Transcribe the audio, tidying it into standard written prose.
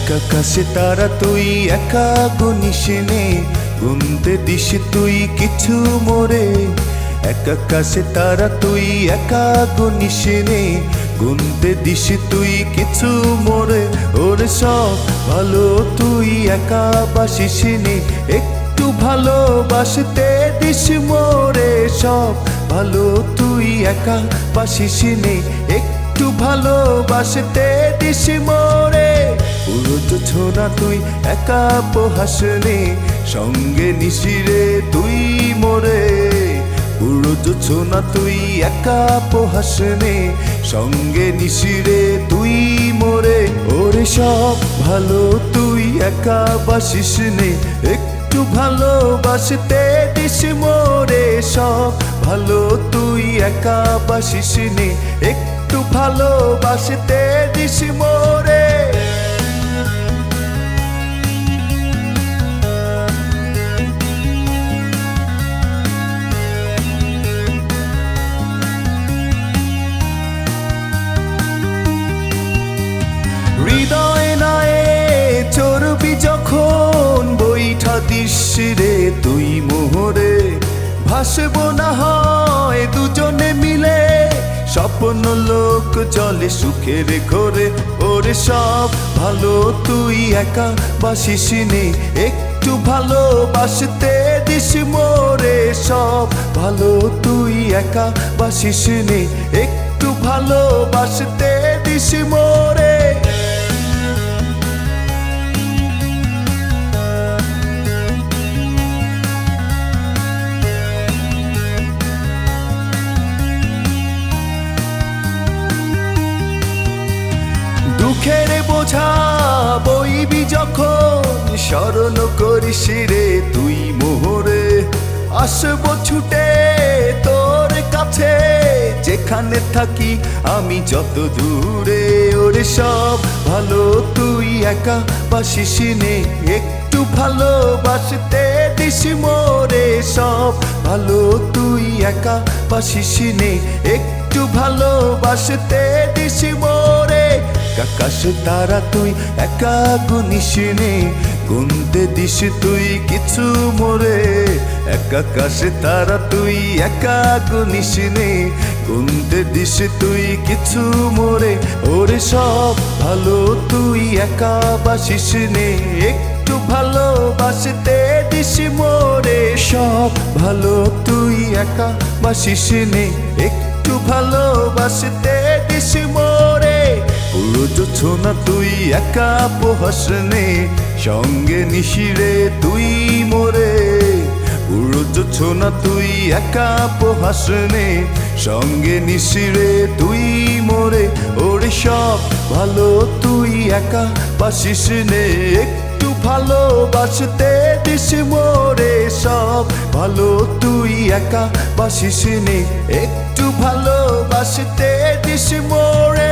আকাশে তারা তুই একা গুনিস নে, গুনতে দিস তুই কিছু মোরে। আকাশে তারা তুই একা গুনিস নে, গুনতে দিস তুই কিছু মোরে। ওরে সব ভালো তুই একা বাসিস নে, একটু ভালোবাসতে দিস মোরে। সব ভালো তুই একা বাসিস নে, একটু ভালোবাসতে দিস মোরে। পুরো ছোনা তুই একা পোহাসনে, সঙ্গে নিশিরে তুই মোরে। পুরো ছোনা তুই একা পোহাসনে, সঙ্গে নিশিরে তুই মোরে। ওরে সব ভালো তুই একা বাসিস নে, একটু ভালোবাসতে দিস মোরে। সব ভালো তুই একা বাসিস নে, একটু ভালোবাসতে দিস মোরে। হৃদয় নায়ে চর্বি যখন বৈঠা দিস রে তুই মোহরে। ভাসবো না হয় দুজনে মিলে, স্বপ্ন লোক চলে সুখের ঘরে। ওরে সব ভালো তুই একা বাসিস নে, একটু ভালোবাসতে দিস মোরে। সব ভালো তুই একা বাসিস নে, একটু ভালোবাসতে দিস মোরে। দুঃখের বোঝা বইবি যখন, স্মরণ করিস রে তুই মোহরে। আসবো ছুটে তোর কাছে, যেখানে থাকি আমি যত দূরে। ওরে সব ভালো তুই একা বাসিস নে, একটু ভালোবাসতে দিস মোরে। সব ভালো তুই একা বাসিস নে, একটু ভালোবাসতে দিস মোরে। আকাশে তারা তুই একা গুনিস নে, গুনতে দিস তুই কিছু মোরে। আকাশে তারা তুই একা গুনিস নে, গুনতে দিস তুই কিছু মোরে। ওরে সব ভালো তুই একা বাসিস নে, একটু ভালোবাসতে দিস মোরে। সব ভালো তুই একা বাসিস নে, একটু ভালোবাসতে দিস মোরে। পুরো ছোনা তুই একা পোহাসনে, সঙ্গে নিশিরে তুই মোরে। পুরো ছোনা তুই একা পোহাসনে, সঙ্গে নিশিরে তুই মোরে। ওরে সব ভালো তুই একা বাসিস নে, একটু ভালোবাসতে দিস মোরে। সব ভালো তুই একা বাসিস নে, একটু ভালোবাসতে দিস মোরে।